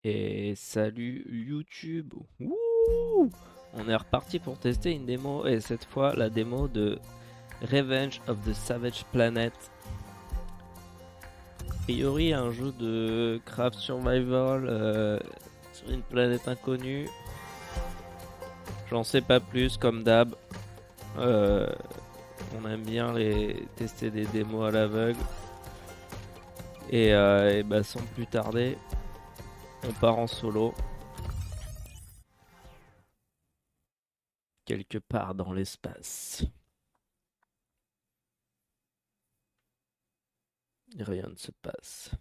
Et salut YouTube. Wouh, on est reparti pour tester une démo, et cette fois la démo de Revenge of the Savage Planet. A priori un jeu de craft survival sur une planète inconnue. J'en sais pas plus, comme d'hab. On aime bien tester des démos à l'aveugle. Et bah sans plus tarder, on part en solo. Quelque part dans l'espace. Rien ne se passe.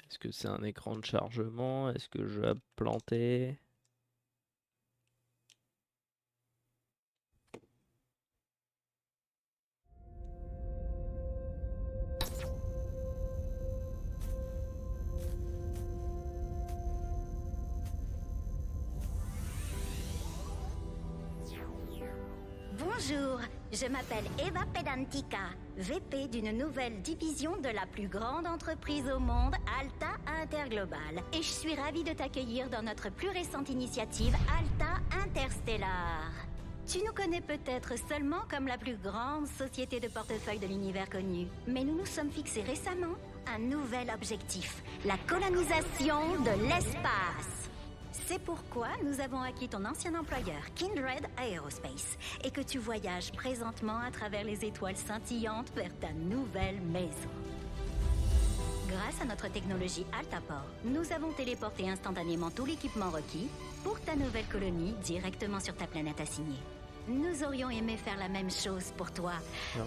Est-ce que c'est un écran de chargement? Est-ce que je vais planter? Bonjour, je m'appelle Eva Pedantica, VP d'une nouvelle division de la plus grande entreprise au monde, Alta Interglobal. Et je suis ravie de t'accueillir dans notre plus récente initiative, Alta Interstellar. Tu nous connais peut-être seulement comme la plus grande société de portefeuille de l'univers connu. Mais nous nous sommes fixés récemment un nouvel objectif, la colonisation de l'espace. C'est pourquoi nous avons acquis ton ancien employeur, Kindred Aerospace, et que tu voyages présentement à travers les étoiles scintillantes vers ta nouvelle maison. Grâce à notre technologie Altaport, nous avons téléporté instantanément tout l'équipement requis pour ta nouvelle colonie directement sur ta planète assignée. Nous aurions aimé faire la même chose pour toi,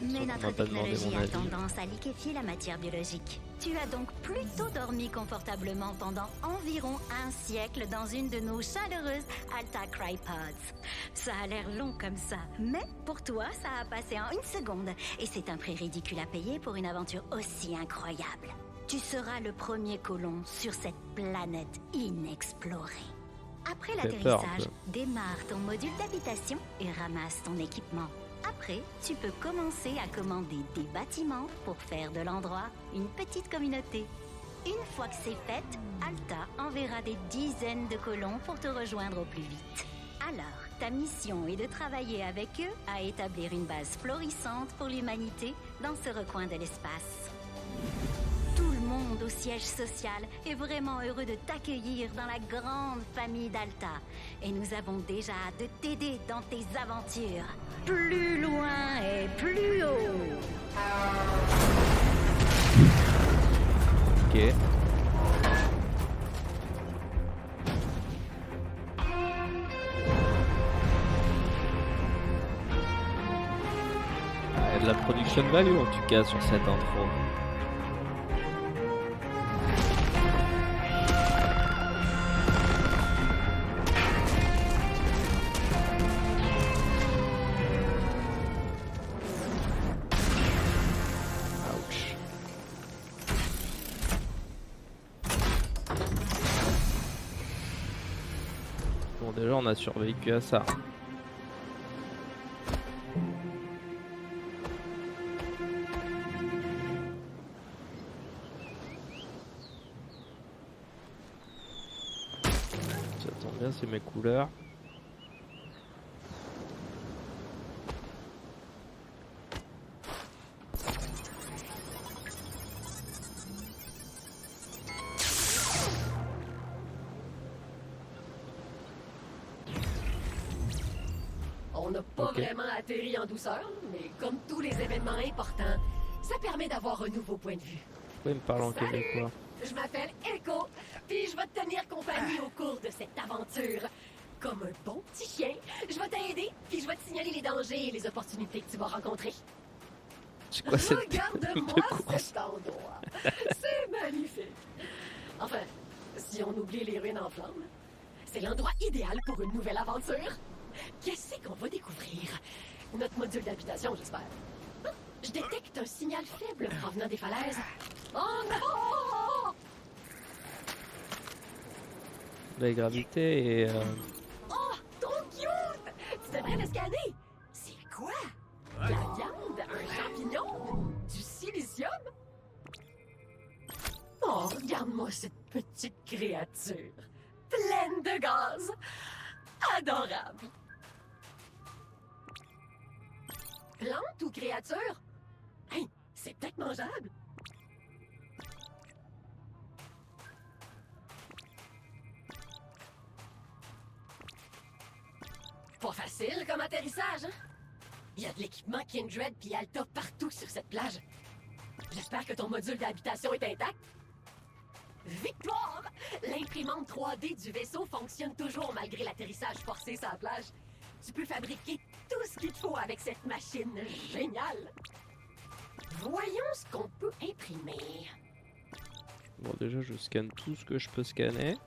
mais notre technologie a tendance à liquéfier la matière biologique. Tu as donc plutôt dormi confortablement pendant environ un siècle dans une de nos chaleureuses Alta Crypods. Ça a l'air long comme ça, mais pour toi, ça a passé en une seconde, et c'est un prix ridicule à payer pour une aventure aussi incroyable. Tu seras le premier colon sur cette planète inexplorée. Après l'atterrissage, démarre ton module d'habitation et ramasse ton équipement. Après, tu peux commencer à commander des bâtiments pour faire de l'endroit une petite communauté. Une fois que c'est fait, Alta enverra des dizaines de colons pour te rejoindre au plus vite. Alors, ta mission est de travailler avec eux à établir une base florissante pour l'humanité dans ce recoin de l'espace. Tout le monde au siège social est vraiment heureux de t'accueillir dans la grande famille d'Alta. Et nous avons déjà hâte de t'aider dans tes aventures. Plus loin et plus haut. Ok. Il y a de la production value en tout cas sur cette intro. Bon, déjà on a survécu à ça. Ça tombe bien, c'est mes couleurs. On n'a pas vraiment atterri en douceur, mais comme tous les événements importants, ça permet d'avoir un nouveau point de vue. Vous pouvez me parler en québécois? Je m'appelle Echo, puis je vais te tenir compagnie au cours de cette aventure. Comme un bon petit chien, je vais t'aider, puis je vais te signaler les dangers et les opportunités que tu vas rencontrer. C'est quoi cette Regarde-moi cet endroit. C'est magnifique. Enfin, si on oublie les ruines en flammes, c'est l'endroit idéal pour une nouvelle aventure. Qu'est-ce qu'on va découvrir? Notre module d'habitation, j'espère. Je détecte un signal faible provenant des falaises. Oh non! La gravité et... Oh, trop cute! Tu devrais le scanner. C'est cette petite créature, pleine de gaz. Adorable. Plante ou créature? Hey, c'est peut-être mangeable. Pas facile comme atterrissage, hein? Il y a de l'équipement Kindred puis Alta partout sur cette plage. J'espère que ton module d'habitation est intact. Victoire! L'imprimante 3D du vaisseau fonctionne toujours malgré l'atterrissage forcé sur la plage. Tu peux fabriquer tout ce qu'il te faut avec cette machine géniale. Voyons ce qu'on peut imprimer. Bon, déjà, je scanne tout ce que je peux scanner.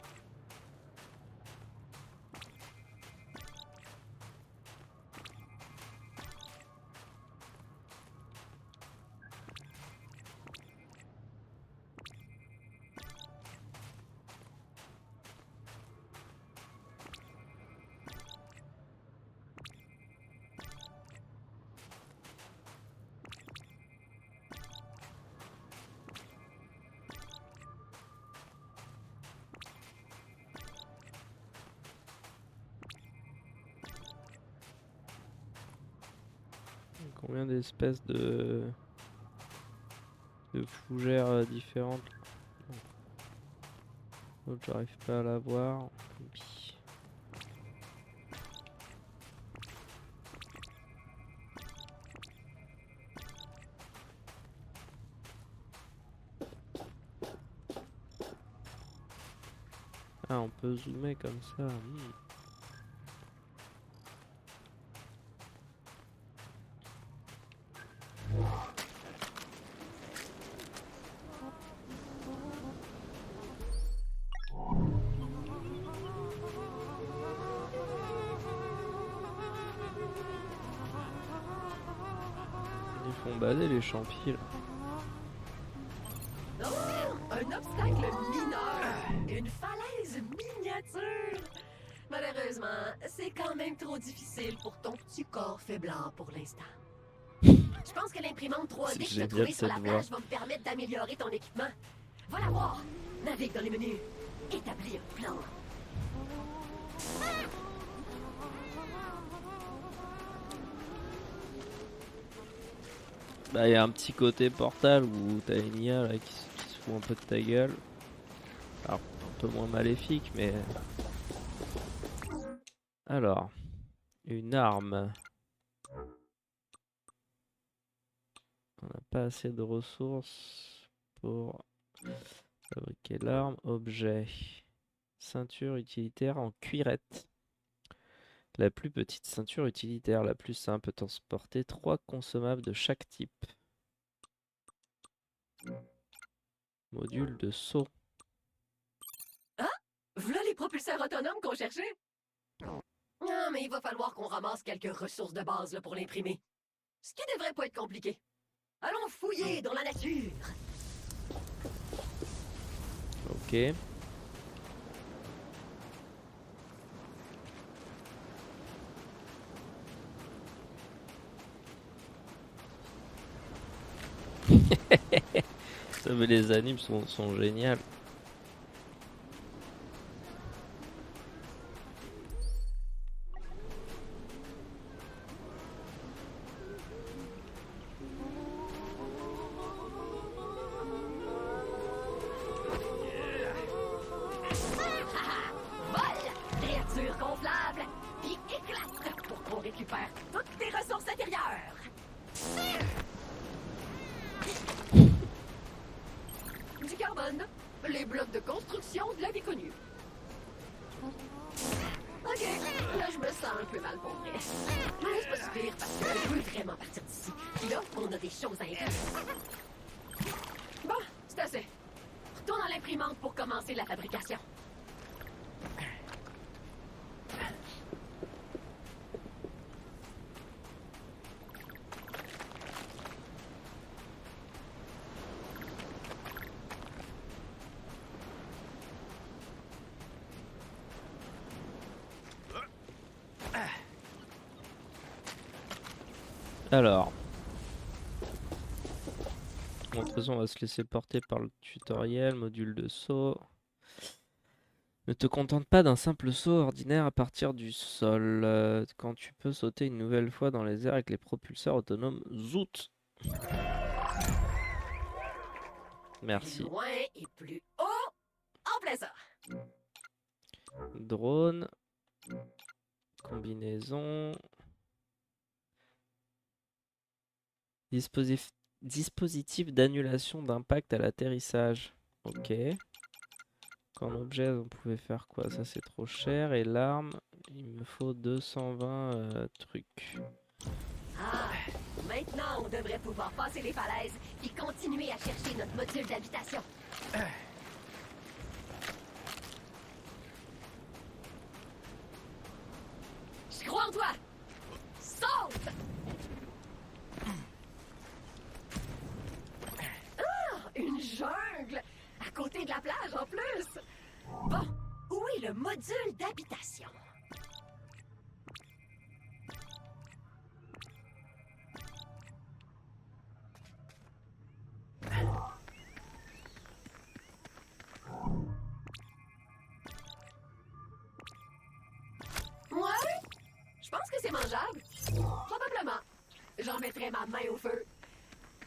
Combien d'espèces de fougères différentes? L'autre, j'arrive pas à la voir. Tant pis. Ah, on peut zoomer comme ça. Ils font baser les champis là. Oh, un obstacle mineur. Une falaise miniature. Malheureusement, c'est quand même trop difficile pour ton petit corps faiblard pour l'instant. Je pense que l'imprimante 3D que tu as trouvée sur la plage va me permettre d'améliorer ton équipement. Va la voir. Navigue dans les menus. Établis un plan. Bah, y a un petit côté Portal où t'as une IA là, qui se fout un peu de ta gueule. Alors, un peu moins maléfique, mais. Alors, une arme. On n'a pas assez de ressources pour fabriquer l'arme. Objet. Ceinture utilitaire en cuirette. La plus petite ceinture utilitaire, la plus simple, peut transporter 3 consommables de chaque type. Module de saut. Ah! Voilà les propulseurs autonomes qu'on cherchait. Non, mais il va falloir qu'on ramasse quelques ressources de base là, pour l'imprimer. Ce qui devrait pas être compliqué. Allons fouiller dans la nature. Ok. Ça, mais les animes sont géniales. Vol! Créature gonflable! Puis éclate pour qu'on récupère toutes tes ressources intérieures! Du carbone, les blocs de construction de la vie connue. Ok, là je me sens un peu mal pour vrai. Mais c'est pas si pire parce que je veux vraiment partir d'ici. Puis là, on a des choses à imprimer. Bon, c'est assez. Retourne à l'imprimante pour commencer la fabrication. Alors, Bon, de toute façon, on va se laisser porter par le tutoriel, module de saut. Ne te contente pas d'un simple saut ordinaire à partir du sol. Quand tu peux sauter une nouvelle fois dans les airs avec les propulseurs autonomes Zoot. Merci. Plus loin et plus haut. En plein ça. Drone. Combinaison. Dispositif d'annulation d'impact à l'atterrissage. Ok. Qu'en objet, on pouvait faire quoi? Ça, c'est trop cher. Et l'arme, il me faut 220 trucs. Ah, maintenant on devrait pouvoir passer les falaises et continuer à chercher notre module d'habitation. Je crois en toi! Saute! Ah, une jungle! À côté de la plage en plus! Bon, où est le module d'habitation? Ouais, je pense que c'est mangeable. Probablement. J'en mettrai ma main au feu.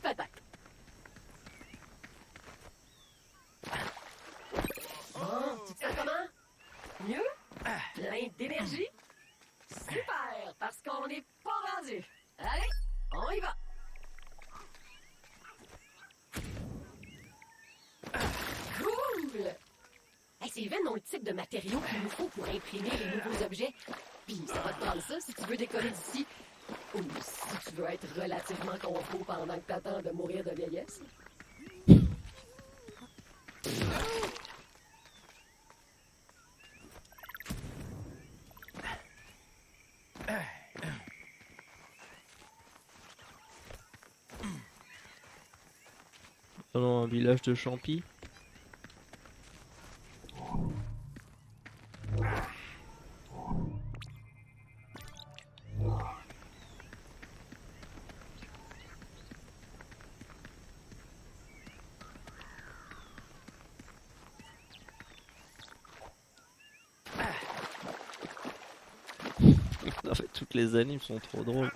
Peut-être. Bon, tu te sens comment? Mieux? Plein d'énergie? Super, parce qu'on n'est pas rendu. Allez, on y va. Cool! Hey, c'est évidemment le type de matériaux qu'il nous faut pour imprimer les nouveaux objets. Puis ça va te prendre ça si tu veux décoller d'ici. Ou si tu veux être relativement confort pendant que t'attends de mourir de vieillesse. Dans un village de Champy. En fait, toutes les animes sont trop drôles.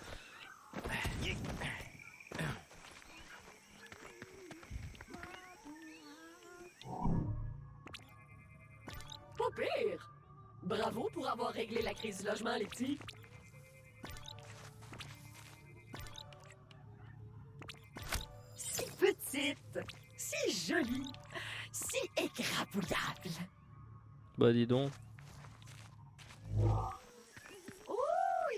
Pas pire! Bravo pour avoir réglé la crise du logement, les petits. Si petite, si jolie, si écrabouillable. Bah dis donc. Oh,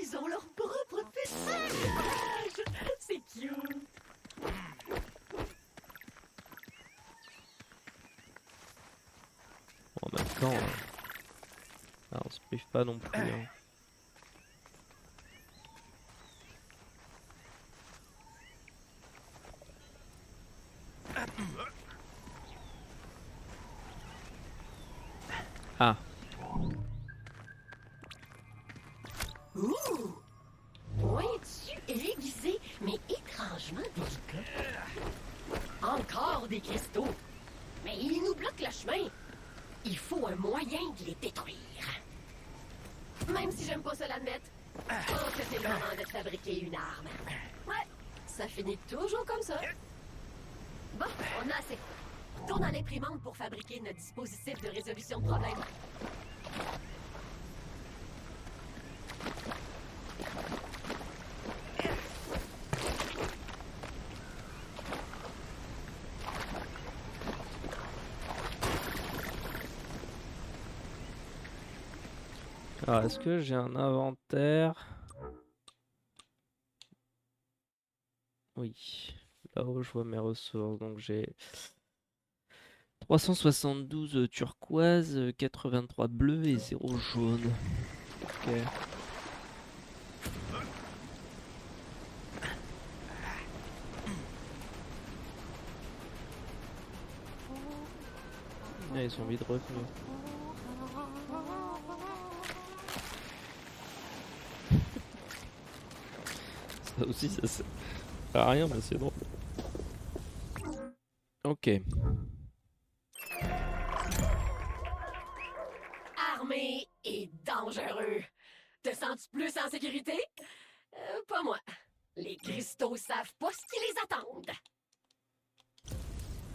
ils ont leur propre petit village. C'est cute. En même temps, on se prive pas non plus. Hein. Ah, Ouh! Pointu et aiguisé, mais étrangement délicat. Encore des cristaux. Mais ils nous bloquent le chemin. Il faut un moyen de les détruire. Même si j'aime pas ça l'admettre, je pense que c'est le moment de fabriquer une arme. Ouais, ça finit toujours comme ça. Bon, on a assez. Tourne à l'imprimante pour fabriquer notre dispositif de résolution de problème. alors est-ce que j'ai un inventaire? Oui, là-haut je vois mes ressources, donc j'ai 372 turquoise, 83 bleu et 0 jaune. Ok. Ah, ils sont vite revenus. Ça aussi, ça sert à rien, mais c'est drôle. Ok. Armé et dangereux. Te sens-tu plus en sécurité? Pas moi. Les cristaux savent pas ce qui les attendent.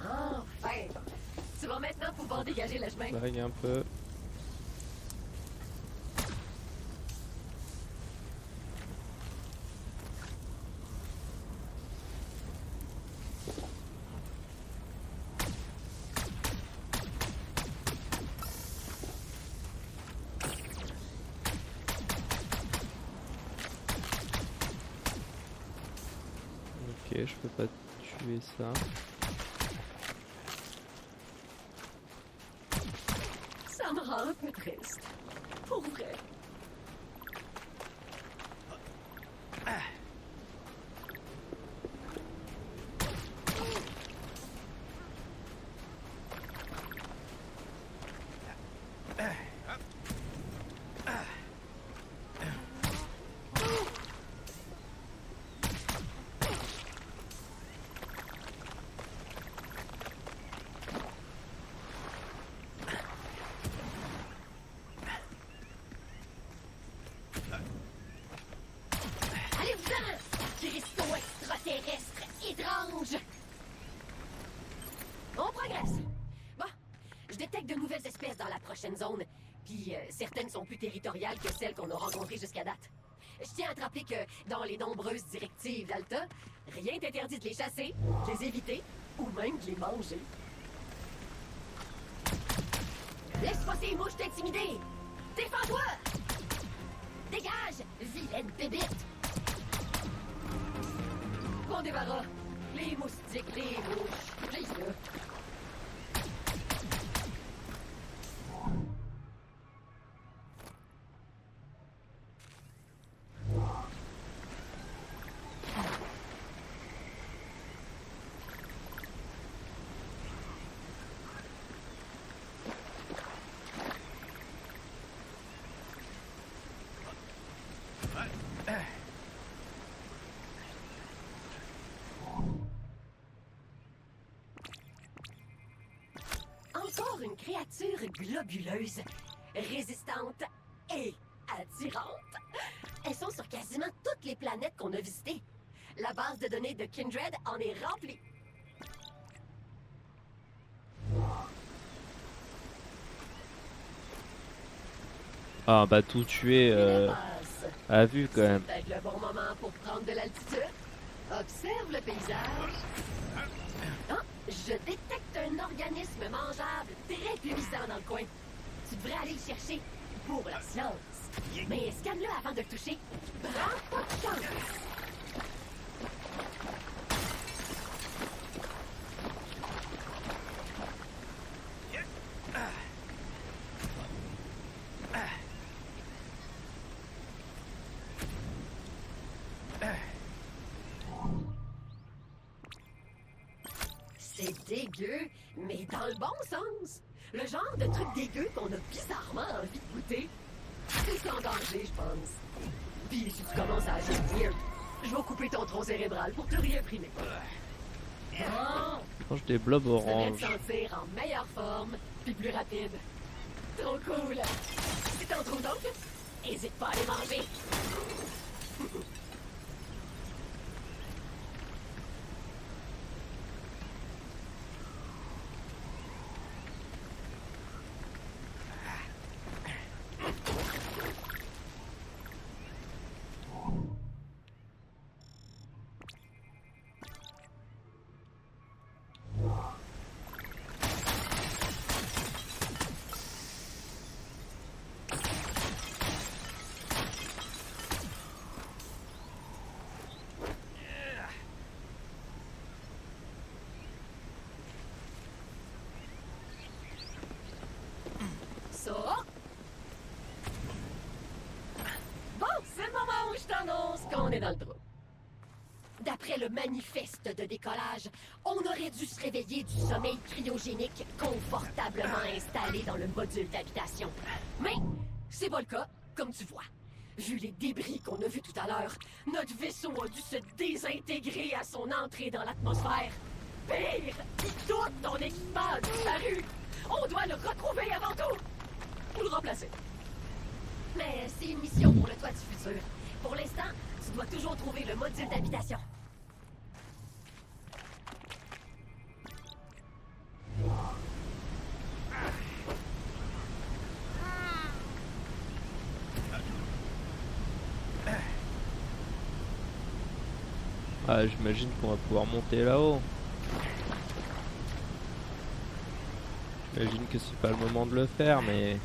Enfin! Tu vas maintenant pouvoir dégager le chemin. Vague un peu. Ok, je peux pas tuer ça. Ça me rend un peu triste. Pour vrai. Allez-vous-en! Cristaux extraterrestres étranges! On progresse. Bon, je détecte de nouvelles espèces dans la prochaine zone, puis certaines sont plus territoriales que celles qu'on a rencontrées jusqu'à date. Je tiens à te rappeler que dans les nombreuses directives d'Alta, rien t'interdit de les chasser, de les éviter, ou même de les manger. Laisse pas ces mouches t'intimider! Défends-toi! Dégage, vilaine bébite! Bon débarras. Les moustiques, les mouches, j'ai ça. Encore une créature globuleuse, résistante et attirante. Elles sont sur quasiment toutes les planètes qu'on a visitées. La base de données de Kindred en est remplie. Ah bah tout tuer Passe. à vue quand même. C'est peut-être le bon moment pour prendre de l'altitude. Observe le paysage. Ah, je détecte un organisme mangeable très puissant dans le coin. Tu devrais aller le chercher pour la science. Mais scanne-le avant de le toucher. Prends pas de chance. C'est dégueu, mais dans le bon sens. Le genre de truc dégueu qu'on a bizarrement envie de goûter. C'est sans danger, je pense. Puis si tu commences à agir weird, je vais couper ton tronc cérébral pour te réimprimer. Bon, Mange des blobs tu devrais orange. te sentir en meilleure forme, puis plus rapide. Trop cool. Si t'en trouves d'autres, hésite pas à les manger. Ça. Bon, c'est le moment où je t'annonce qu'on est dans le trou. D'après le manifeste de décollage, on aurait dû se réveiller du sommeil cryogénique confortablement installé dans le module d'habitation. Mais c'est pas le cas, comme tu vois. Vu les débris qu'on a vus tout à l'heure, notre vaisseau a dû se désintégrer à son entrée dans l'atmosphère. pire! Tout ton équipement a disparu! On doit le retrouver avant tout! Ou le remplacer. Mais c'est une mission pour le toit du futur. Pour l'instant, tu dois toujours trouver le module d'habitation. Ah, j'imagine qu'on va pouvoir monter là-haut. J'imagine que c'est pas le moment de le faire, mais...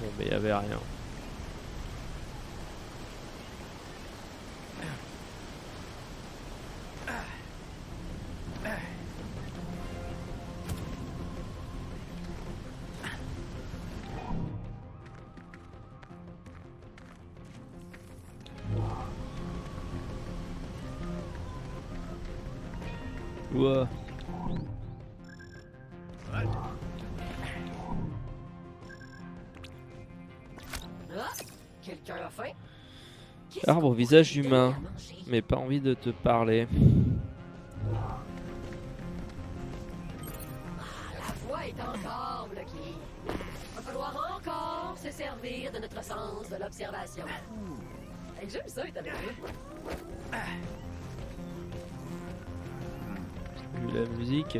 Bon, mais il y avait rien. Ouah. Ah, quelqu'un a faim? Arbre au visage humain, mais pas envie de te parler. La voie est encore bloquée. Va falloir encore se servir de notre sens de l'observation. Hey, j'aime ça être avec vous. Vu la musique,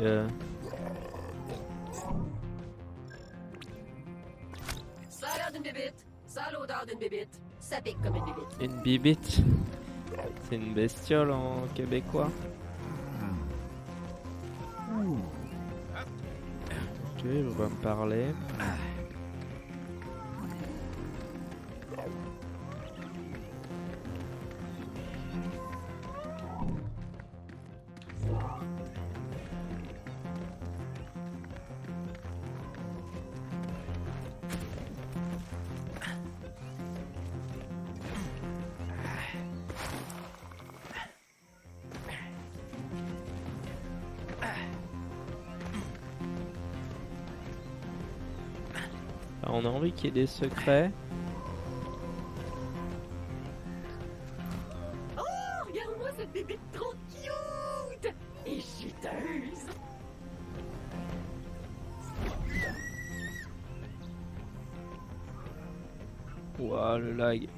Ça a l'air d'une bébite. Ça a l'odeur d'une bébite. Ça pique comme une bébite. une bibite. C'est une bestiole en québécois. Ok, je vais me parler. Alors, on a envie qu'il y ait des secrets. Oh, regarde-moi cette bébite trop cute! Et chuteuse! Ouah, le lag.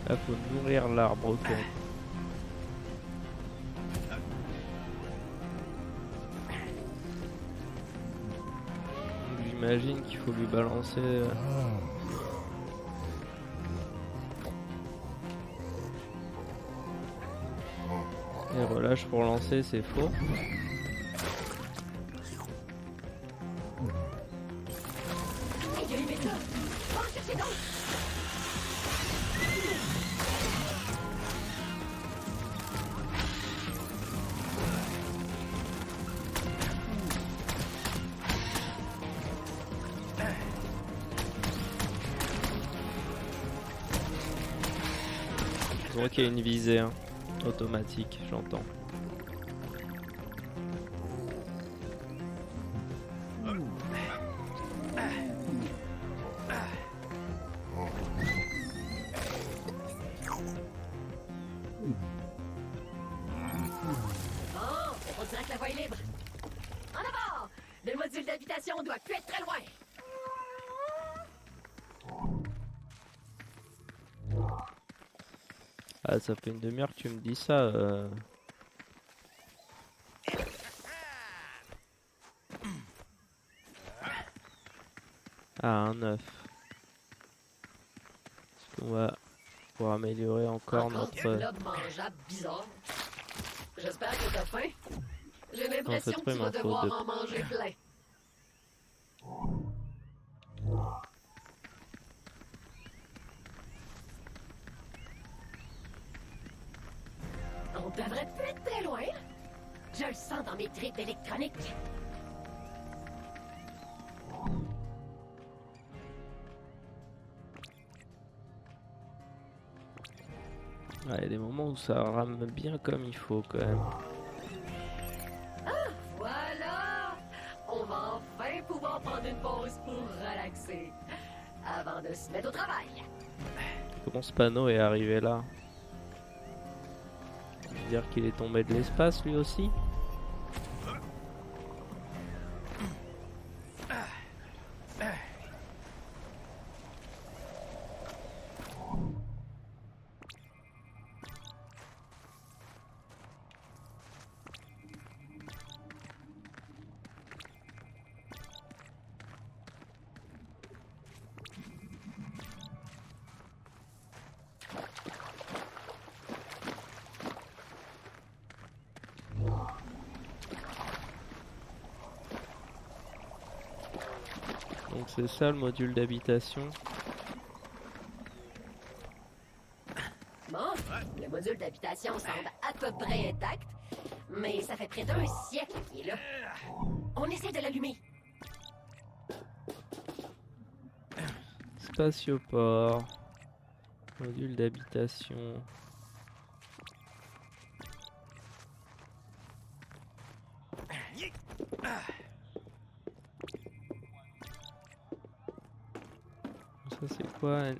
Là, faut nourrir l'arbre, ok. J'imagine qu'il faut lui balancer. Et relâche pour lancer, c'est faux. Hey, il y a une bébite là! Va en chercher d'autres! Heureusement qu'il y a une visée hein, automatique, j'entends. Bon, on dirait que la voie est libre. En avant! Le module d'habitation doit plus être très loin. Ah, ça fait une demi-heure que tu me dis ça. Ah, un œuf. Est-ce qu'on va pouvoir améliorer encore Encore du notre... blob mangeable bizarre. J'espère que t'as faim. J'ai En fait, l'impression que pas, tu il m'en vas faut devoir deux. en manger plein. On devrait plus être très loin. Je le sens dans mes tripes électroniques. Ouais, il y a des moments où ça rame bien comme il faut quand même. Voilà! On va enfin pouvoir prendre une pause pour relaxer. Avant de se mettre au travail. Comment ce panneau est arrivé là? Ça veut dire qu'il est tombé de l'espace lui aussi? Donc c'est ça le module d'habitation. Bon, le module d'habitation semble à peu près intact, mais ça fait près d'un siècle qu'il est là. On essaie de l'allumer. Spatioport. Module d'habitation. Ça c'est quoi? Un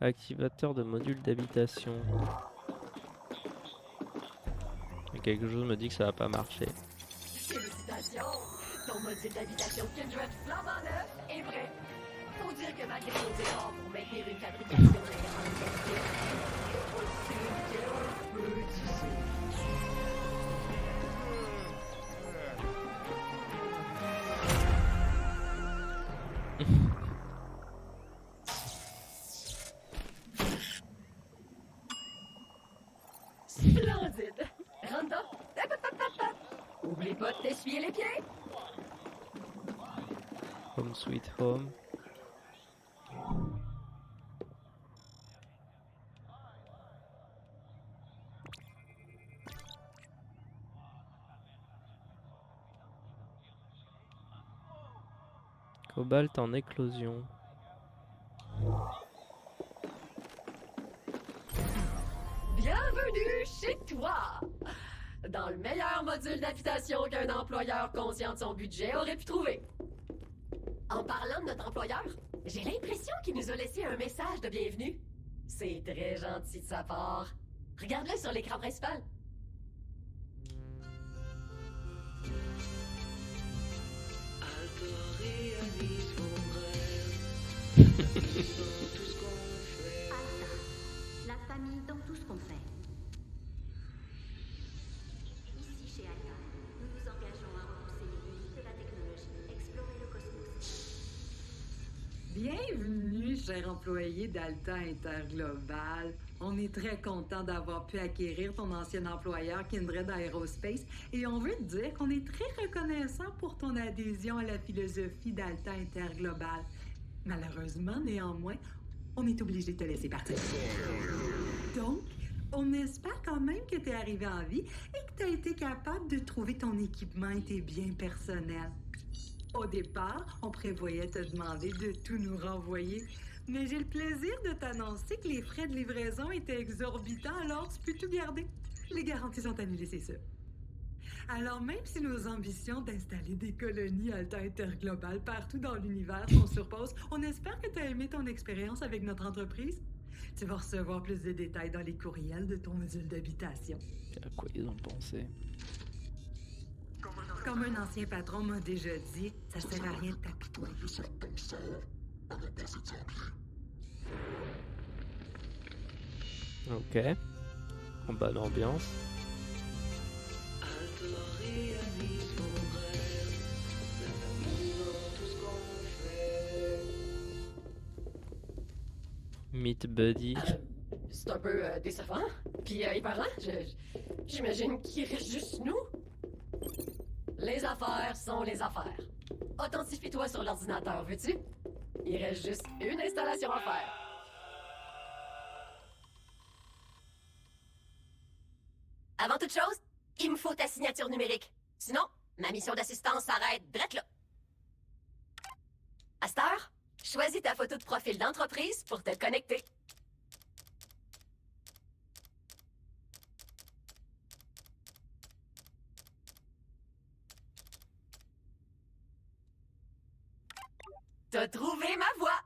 activateur de module d'habitation. Mais quelque chose me dit que ça va pas marcher. Félicitations! Ton module d'habitation Kindred flambant neuf est prêt. Faut dire que malgré nos efforts pour maintenir une fabrication de grande qualité, c'est possible qu'un peu difficile. Splendide! Rentre donc. Hop, hop, hop, hop, hop. Oublie pas de t'essuyer les pieds. Home sweet home. Cobalt en éclosion. Bienvenue chez toi! Dans le meilleur module d'habitation qu'un employeur conscient de son budget aurait pu trouver. En parlant de notre employeur, j'ai l'impression qu'il nous a laissé un message de bienvenue. C'est très gentil de sa part. Regarde-le sur l'écran principal. Alta, la famille dans tout ce qu'on fait. Ici chez Alta, nous nous engageons à repousser les limites de la technologie, explorer le cosmos. Bienvenue, cher employé d'Alta Interglobal. On est très content d'avoir pu acquérir ton ancien employeur Kindred Aerospace et on veut te dire qu'on est très reconnaissant pour ton adhésion à la philosophie d'Alta Interglobal. Malheureusement, néanmoins, on est obligé de te laisser partir. Donc, on espère quand même que tu es arrivé en vie et que tu as été capable de trouver ton équipement et tes biens personnels. Au départ, on prévoyait te demander de tout nous renvoyer, Mais j'ai le plaisir de t'annoncer que les frais de livraison étaient exorbitants, alors tu peux tout garder. Les garanties sont annulées, c'est sûr. Alors, même si nos ambitions d'installer des colonies Alta Interglobal partout dans l'univers sont sur pause, on espère que tu as aimé ton expérience avec notre entreprise. Tu vas recevoir plus de détails dans les courriels de ton module d'habitation. À quoi ils ont pensé? Comme un ancien patron m'a déjà dit, ça sert à rien de t'apitoyer sur ton sort. Ok. En bonne ambiance. Meet Buddy. C'est un peu décevant. Puis épeurant. J'imagine qu'il reste juste nous. Les affaires sont les affaires. Authentifie-toi sur l'ordinateur, veux-tu? Il reste juste une installation à faire. Avant toute chose, il me faut ta signature numérique. Sinon, ma mission d'assistance s'arrête drette là. À cette heure, choisis ta photo de profil d'entreprise pour te connecter. T'as trouvé ma voix!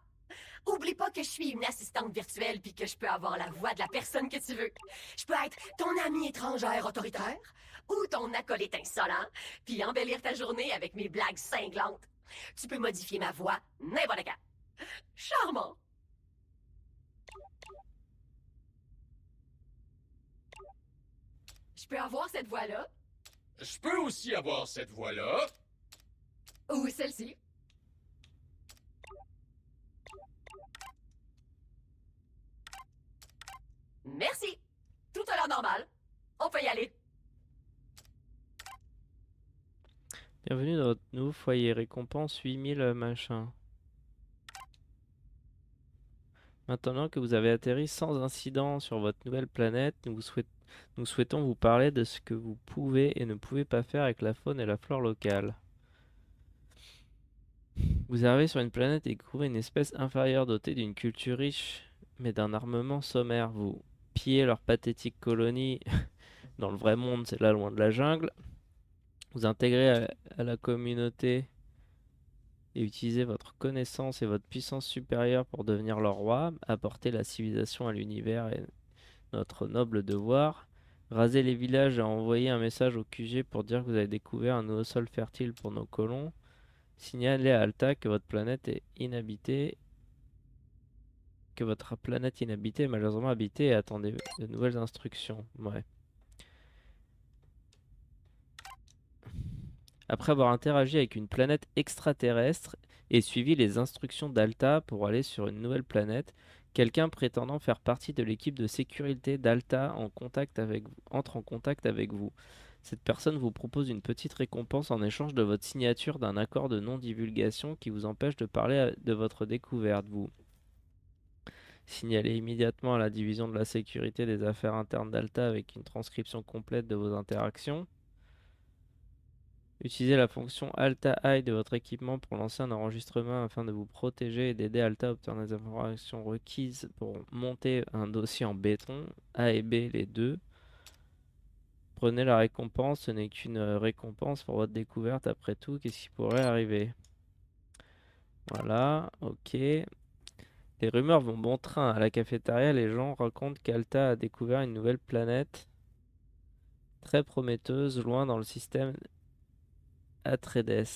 Oublie pas que je suis une assistante virtuelle puis que je peux avoir la voix de la personne que tu veux. Je peux être ton amie étrangère autoritaire ou ton acolyte insolent puis embellir ta journée avec mes blagues cinglantes. Tu peux modifier ma voix n'importe quand. Charmant! Je peux avoir cette voix-là Je peux aussi avoir cette voix-là. ou celle-ci. Merci. Tout a l'air normal. On peut y aller. Bienvenue dans votre nouveau foyer. Récompense 8000 machin. Maintenant que vous avez atterri sans incident sur votre nouvelle planète, nous souhaitons vous parler de ce que vous pouvez et ne pouvez pas faire avec la faune et la flore locale. Vous arrivez sur une planète et découvrez une espèce inférieure dotée d'une culture riche, mais d'un armement sommaire. Vous pillez leur pathétique colonie dans le vrai monde, c'est là loin de la jungle. Vous intégrez à la communauté et utilisez votre connaissance et votre puissance supérieure pour devenir leur roi, apporter la civilisation à l'univers est notre noble devoir. Raser les villages et envoyer un message au QG pour dire que vous avez découvert un nouveau sol fertile pour nos colons. Signalez à Alta que votre planète est inhabitée, est malheureusement habitée et attendez de nouvelles instructions. Ouais. Après avoir interagi avec une planète extraterrestre et suivi les instructions d'Alta pour aller sur une nouvelle planète, quelqu'un prétendant faire partie de l'équipe de sécurité d'Alta entre en contact avec vous. Cette personne vous propose une petite récompense en échange de votre signature d'un accord de non-divulgation qui vous empêche de parler de votre découverte. Vous signalez immédiatement à la division de la sécurité des affaires internes d'Alta avec une transcription complète de vos interactions. Utilisez la fonction Alta Hide de votre équipement pour lancer un enregistrement afin de vous protéger et d'aider Alta à obtenir les informations requises pour monter un dossier en béton, A et B les deux. Prenez la récompense, ce n'est qu'une récompense pour votre découverte après tout, qu'est-ce qui pourrait arriver? Voilà, ok. Les rumeurs vont bon train. À la cafétéria, les gens racontent qu'Alta a découvert une nouvelle planète très prometteuse, loin dans le système Atreides.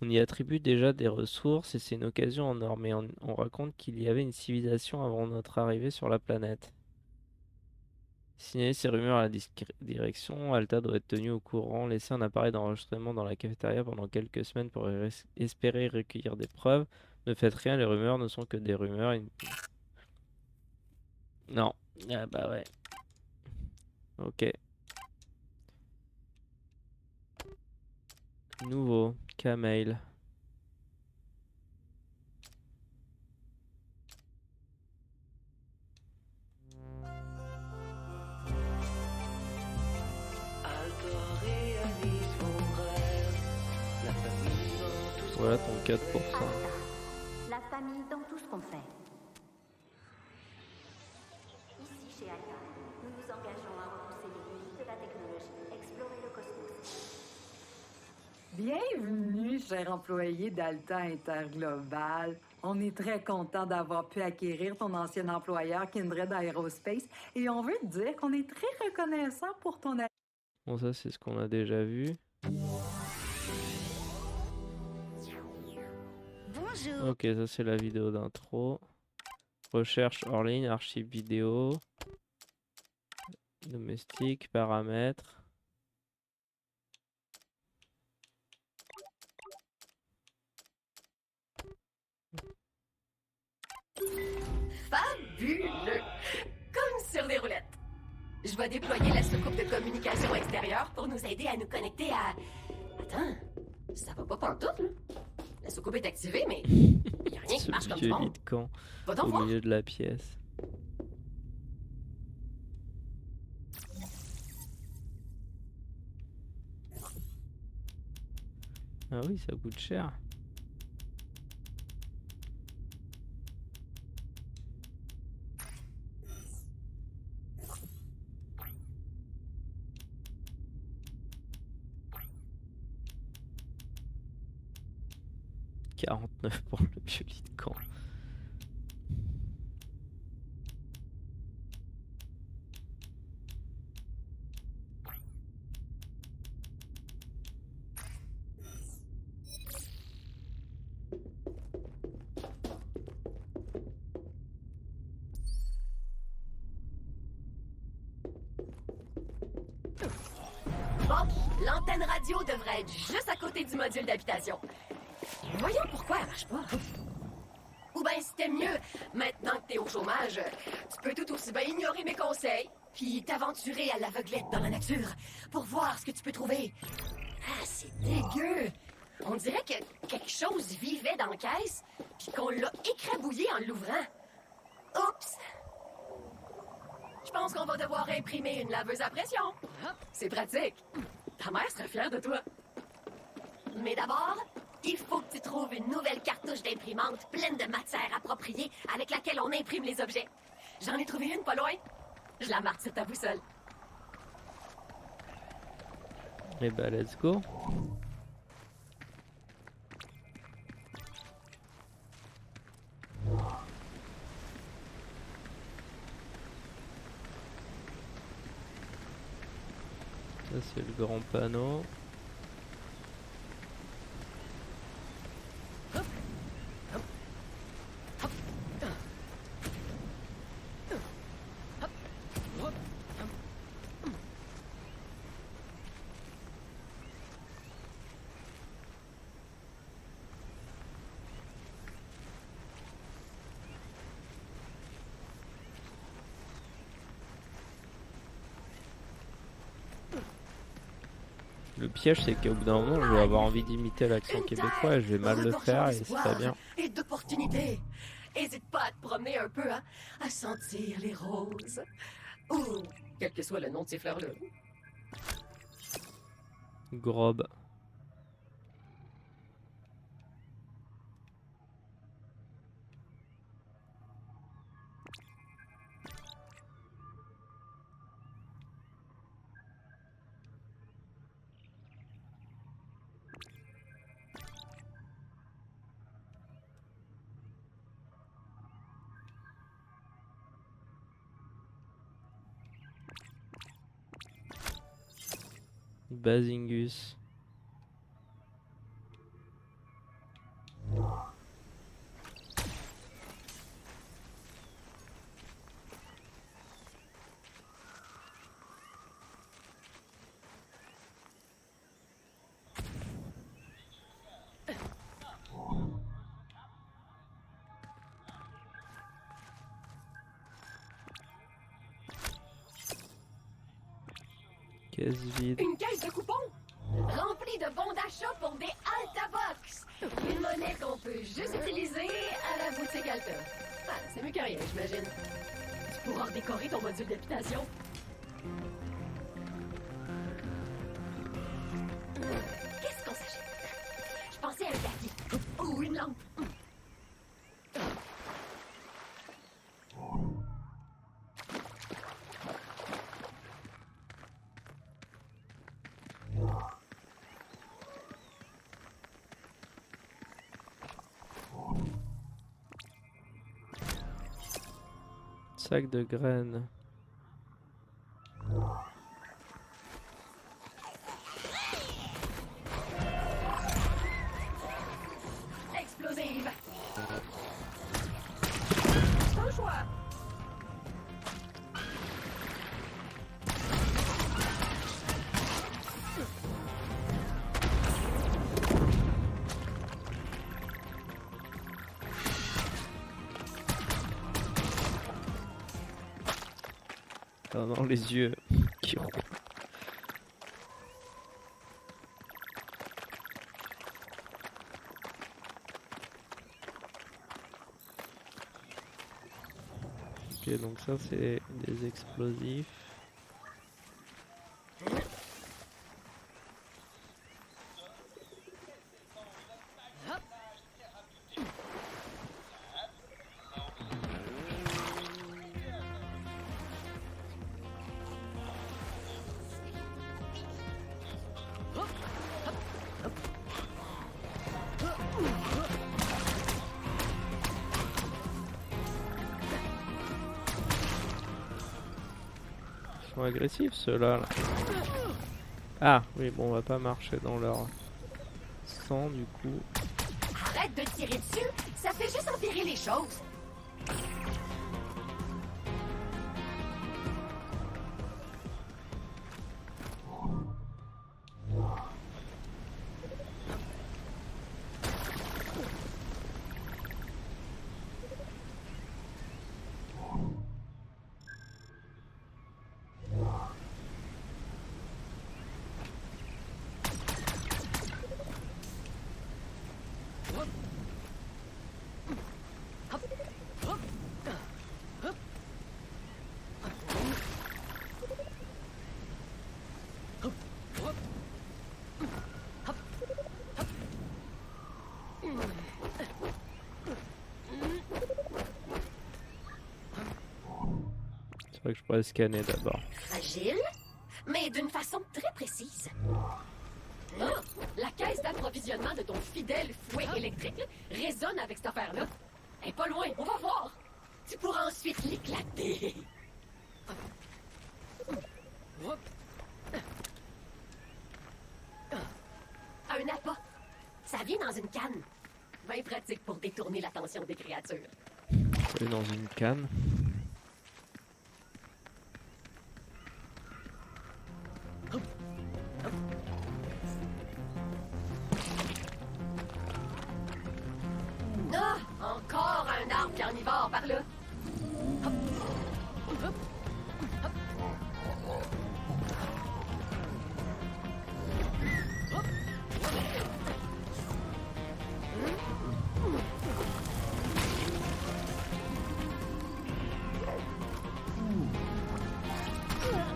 On y attribue déjà des ressources et c'est une occasion en or, mais on raconte qu'il y avait une civilisation avant notre arrivée sur la planète. Signaler ces rumeurs à la direction, Alta doit être tenue au courant, laisser un appareil d'enregistrement dans la cafétéria pendant quelques semaines pour espérer recueillir des preuves. Ne faites rien, les rumeurs ne sont que des rumeurs. Non. Ah bah ouais. Ok. Nouveau, K-mail. Voilà ton 4%. La famille dans tout ce qu'on fait. Ici, chez Alta, nous nous engageons à repousser les limites de la technologie, explorer le cosmos. Bienvenue, cher employé d'Alta Interglobal. On est très content d'avoir pu acquérir ton ancien employeur Kindred Aerospace et on veut te dire qu'on est très reconnaissant pour ton aide. Bon, ça, c'est ce qu'on a déjà vu. Bonjour. Ok, ça, c'est la vidéo d'intro. Recherche hors ligne, archive vidéo. Domestique, paramètres. Fabuleux! Comme sur des roulettes. Je vais déployer la soucoupe de communication extérieure pour nous aider à nous connecter à... Attends, ça va pas pantoute, là. La soucoupe est activée, mais il y a rien qui Ce marche comme vieux du lit monde. de camp Va donc au voir. milieu de la pièce. Ah oui, ça coûte cher. « 49 pour le vieux lit de camp. » Bon, l'antenne radio devrait être juste à côté du module d'habitation. Voyons pourquoi elle marche pas. Ou ben c'était mieux, maintenant que t'es au chômage, tu peux tout aussi bien ignorer mes conseils, puis t'aventurer à l'aveuglette dans la nature pour voir ce que tu peux trouver. Ah, c'est dégueu! On dirait que quelque chose vivait dans la caisse, puis qu'on l'a écrabouillé en l'ouvrant. Oups! Je pense qu'on va devoir imprimer une laveuse à pression. C'est pratique. Ta mère serait fière de toi. Mais d'abord, il faut que tu trouves une nouvelle cartouche d'imprimante pleine de matière appropriée avec laquelle on imprime les objets. J'en ai trouvé une pas loin. Je la marque sur ta boussole. Et bah, let's go. Ça, c'est le grand panneau. Le piège, c'est qu'au bout d'un moment, je vais avoir envie d'imiter l'accent québécois et je vais mal le faire et c'est pas bien. Et d'opportunités. Hésite pas à te promener un peu, hein, à sentir les roses. Ou quel que soit le nom de ces fleurs-là. Grob. Bazingus. Caisse vide. Une caisse de coupons remplie de bons d'achat pour des Alta Box. Une monnaie qu'on peut juste utiliser à la boutique Alta. Ah, c'est mieux que rien, j'imagine. Tu pourras redécorer ton module d'habitation. Qu'est-ce qu'on s'achète? Je pensais à un tapis ou une lampe. sac de graines. Explosive. C'est un choix. Dans les yeux qui roulent. Ok, donc ça c'est des explosifs. Ils sont agressifs ceux-là. Là. Ah oui, bon, on va pas marcher dans leur sang du coup. Arrête de tirer dessus, ça fait juste empirer les choses. C'est vrai que je pourrais scanner d'abord. Fragile, mais d'une façon très précise. Oh, la caisse d'approvisionnement de ton fidèle fouet électrique résonne avec cette affaire-là. Elle est pas loin, on va voir. Tu pourras ensuite l'éclater. Un appât. Ça vient dans une canne. Bien pratique pour détourner l'attention des créatures. C'est dans une canne. Ah! Encore un arbre carnivore par là.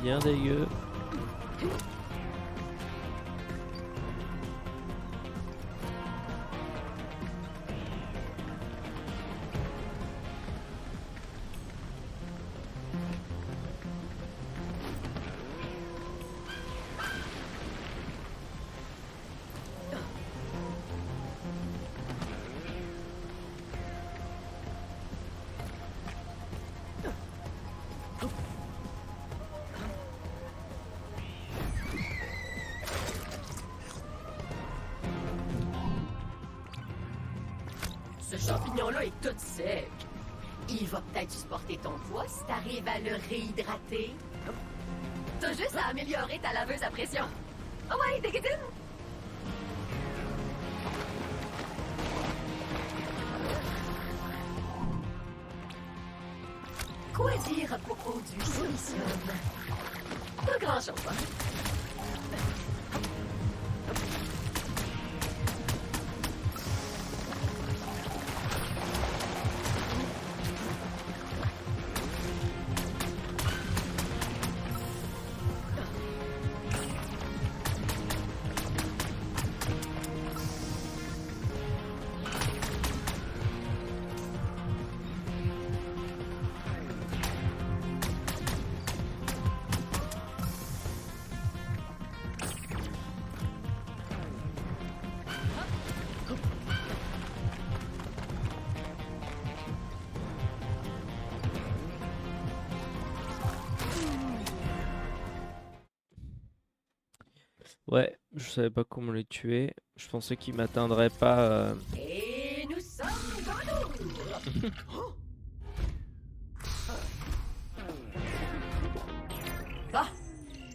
Bien dégueu. Ce champignon-là est tout sec. Il va peut-être supporter ton poids si t'arrives à le réhydrater. T'as juste à améliorer ta laveuse à pression. Ah ouais, dégueudine! Quoi dire à propos du silicium? Pas grand-chose, hein? Je savais pas comment les tuer. Je pensais qu'ils m'atteindraient pas. Et nous sommes de retour. Bon,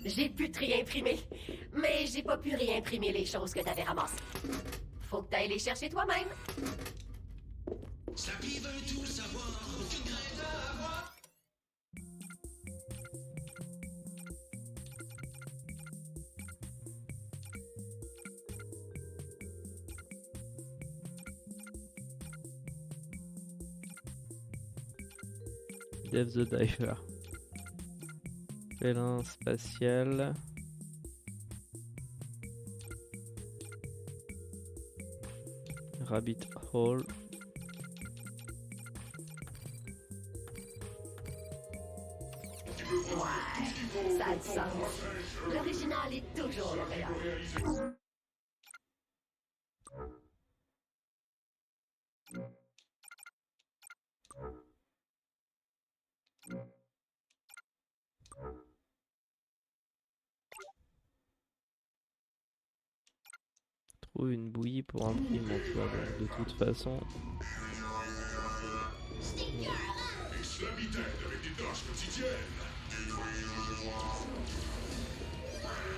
j'ai pu te réimprimer, mais j'ai pas pu réimprimer les choses que t'avais ramassées. Faut que t'ailles les chercher toi-même. Slappy veut tout savoir, aucune crainte à avoir. Dev the Diver. Félin spatial. Rabbit Hole. Ouais, ça a du sens. L'original est toujours le meilleur. Trouve une bouillie pour imprimer mon toit. Donc, de toute façon. Et Slappy t'aide avec des tâches quotidiennes. Détruire le devoir.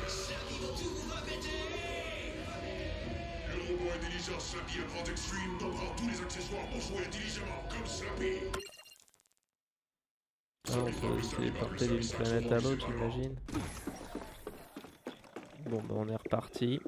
Slappy va tout va péter. Le robot intelligent Slappy Apprend Extreme donnera tous les accessoires pour jouer intelligemment comme Slappy. Ah, on peut se téléporter d'une planète à l'autre, j'imagine. Bon, bah on est reparti.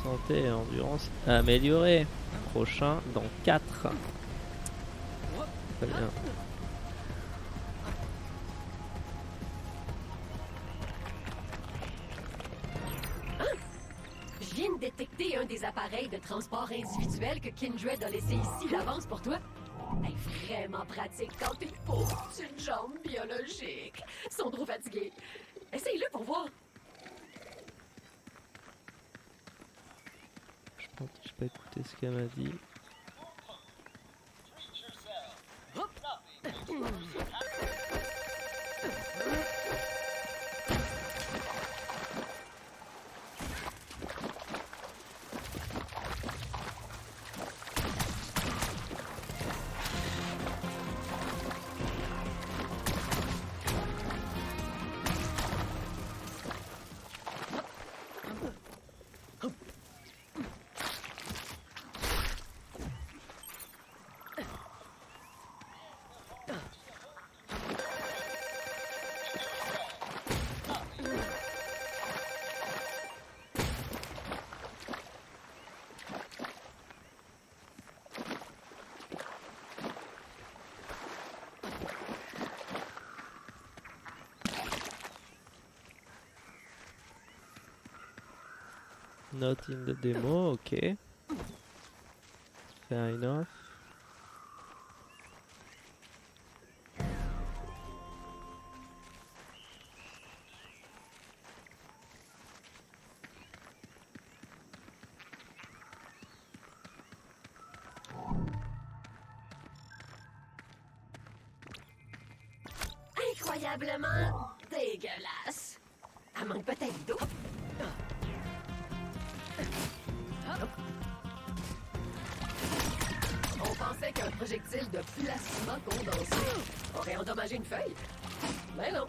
Santé et endurance améliorée. Prochain dans 4. Très bien. Je viens de détecter un des appareils de transport individuel que Kindred a laissé ici d'avance pour toi. Elle est vraiment pratique quand t'es pauvre, c'est une jambe biologique. Ils sont trop fatigués. Essaye-le pour voir. Je pense que j'ai pas écouté ce qu'elle m'a dit. Not in the demo, ok. Fair enough. Incroyablement dégueulasse. Elle manque peut-être d'eau. On pensait qu'un projectile de plasma condensé aurait endommagé une feuille. Mais non.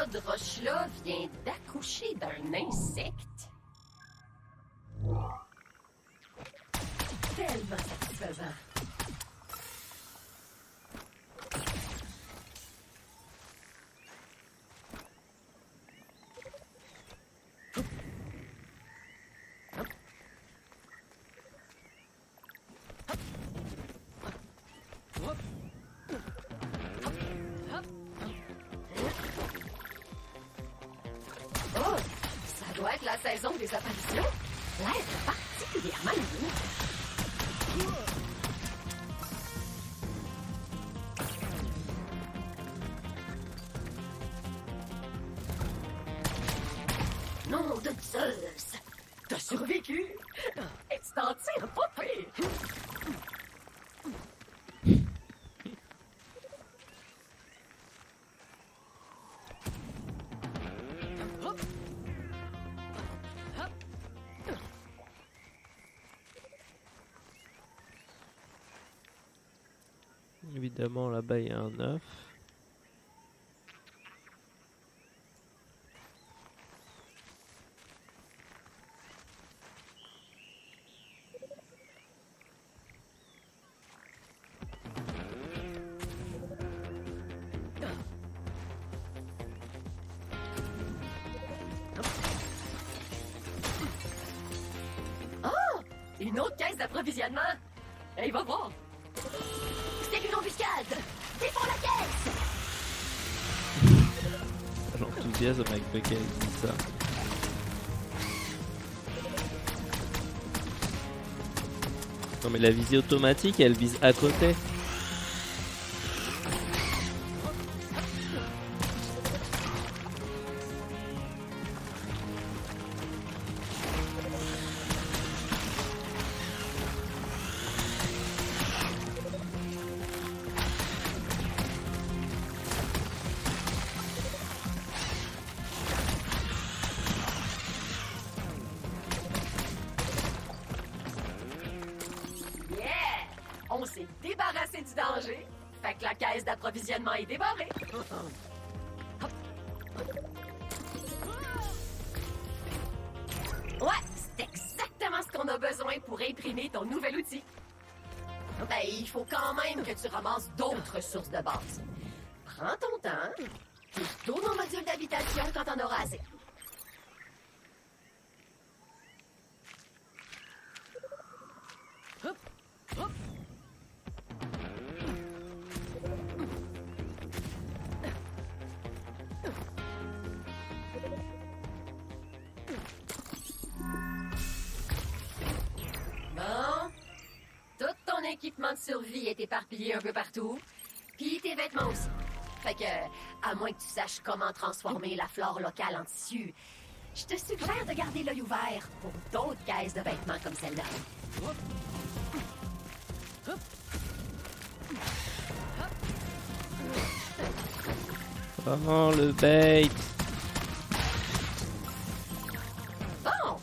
tas de roches-là vient d'accoucher d'un insecte. Tellement satisfaisant. Oh, ça doit être la saison des apparitions. L'air particulièrement humide. Nom de Zeus! T'as survécu? Et tu t'en tires pas pire! Évidemment, là-bas, il y a un œuf. Une autre caisse d'approvisionnement? Hey, va voir! C'est une embuscade! Défends la caisse! L'enthousiasme avec lequel il dit ça. Non mais la visée automatique, elle vise à côté. On s'est débarrassé du danger. Fait que la caisse d'approvisionnement est débarrée. Ouais, c'est exactement ce qu'on a besoin pour imprimer ton nouvel outil. Ben, il faut quand même que tu ramasses d'autres sources de base. Prends ton temps, puis tourne au module d'habitation quand t'en auras assez. Hop, hop. Bon, tout ton équipement de survie est éparpillé un peu partout, puis tes vêtements aussi. Fait que, à moins que tu saches comment transformer la flore locale en tissu, je te suggère de garder l'œil ouvert pour d'autres caisses de vêtements comme celle-là. Oh le bait. Bon,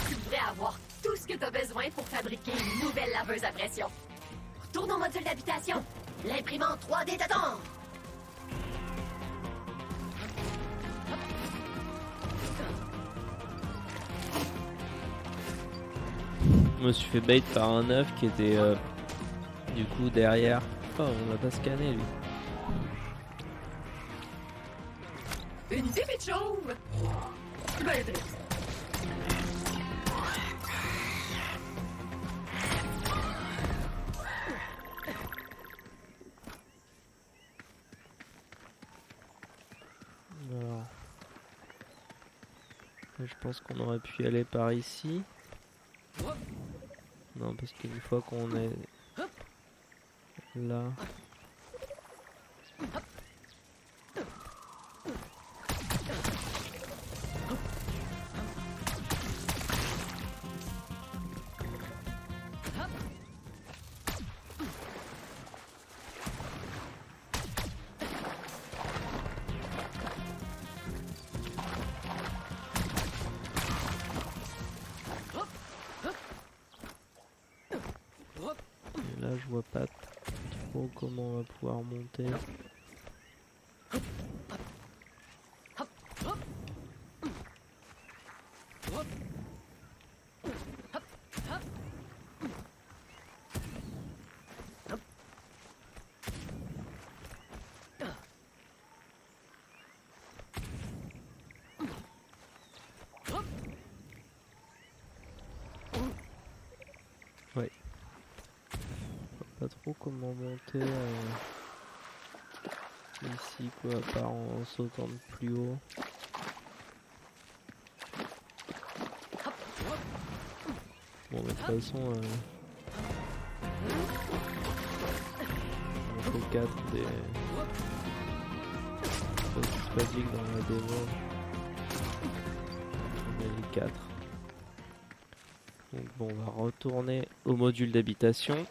tu devrais avoir tout ce que tu as besoin pour fabriquer une nouvelle laveuse à pression. Retourne au module d'habitation. L'imprimante 3D t'attend. Je me suis fait bait par un œuf qui était du coup derrière. Oh, on va pas scanner lui. Une pépite chauve. Ben triste. Alors, je pense qu'on aurait pu y aller par ici. Non, parce qu'une fois qu'on est là. Et là, je vois pas trop comment on va pouvoir monter. pas trop comment monter ici, quoi, à part en sautant de plus haut. Bon, mais de toute façon, on fait 4 des choses basiques dans la démo. On a les 4. Donc bon, on va retourner au module d'habitation.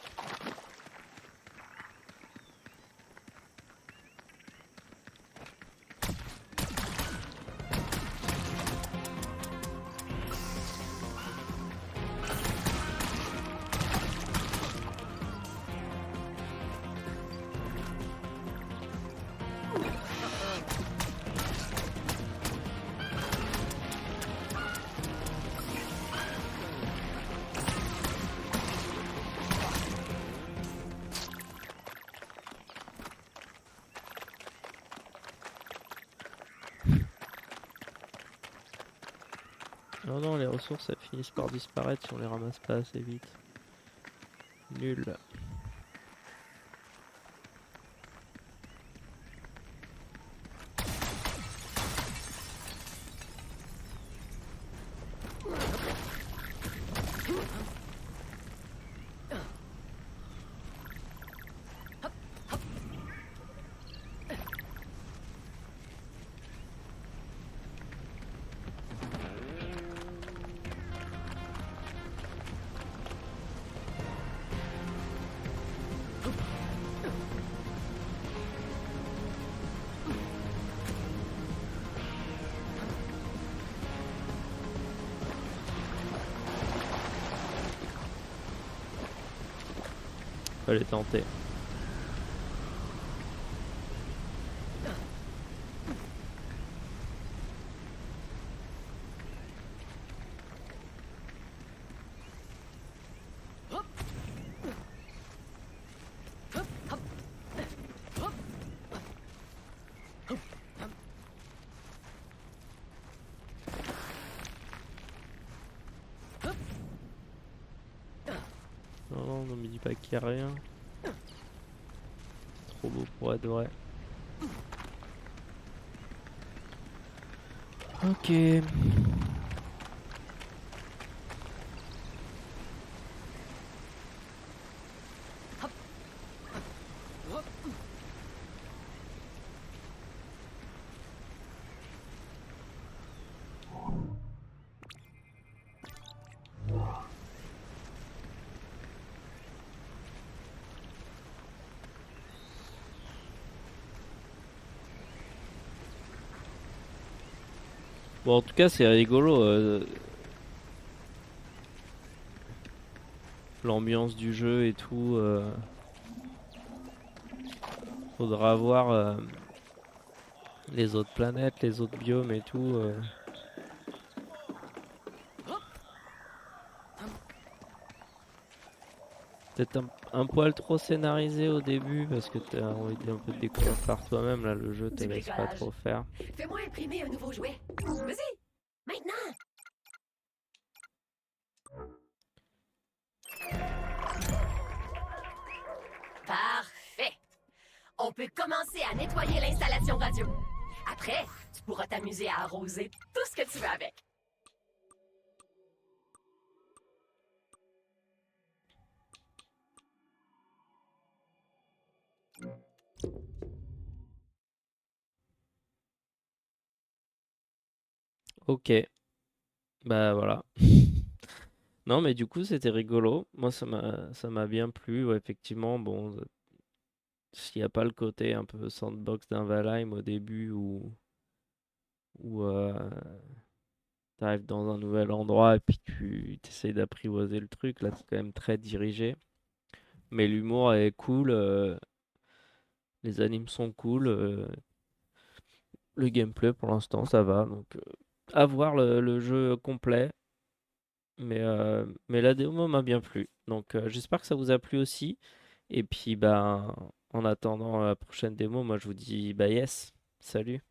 Non, non, les ressources elles finissent par disparaître si on les ramasse pas assez vite. Nul. Fallait tenter. Non, non, me dis pas qu'il y a rien. Trop beau pour être vrai. Ok. Bon, en tout cas, c'est rigolo. L'ambiance du jeu et tout. Faudra voir les autres planètes, les autres biomes et tout. Peut-être un poil trop scénarisé au début parce que t'as envie de un peu de découvrir par toi-même. Là, le jeu te Du laisse pas bricolage. trop faire. Fais-moi imprimer un nouveau jouet. Vas-y, maintenant. Parfait. On peut commencer à nettoyer l'installation radio. Après, tu pourras t'amuser à arroser tout ce que tu veux avec. Ok, bah voilà. Non, mais du coup, c'était rigolo. Moi, ça m'a bien plu. Ouais, effectivement, bon, s'il n'y a pas le côté un peu sandbox d'un Valheim au début où t'arrives dans un nouvel endroit et puis tu essayes d'apprivoiser le truc, là, c'est quand même très dirigé. Mais l'humour est cool, les animes sont cool, le gameplay pour l'instant ça va. Donc, à voir le jeu complet. Mais la démo m'a bien plu. Donc j'espère que ça vous a plu aussi. Et puis ben en attendant la prochaine démo, moi je vous dis bah yes, salut.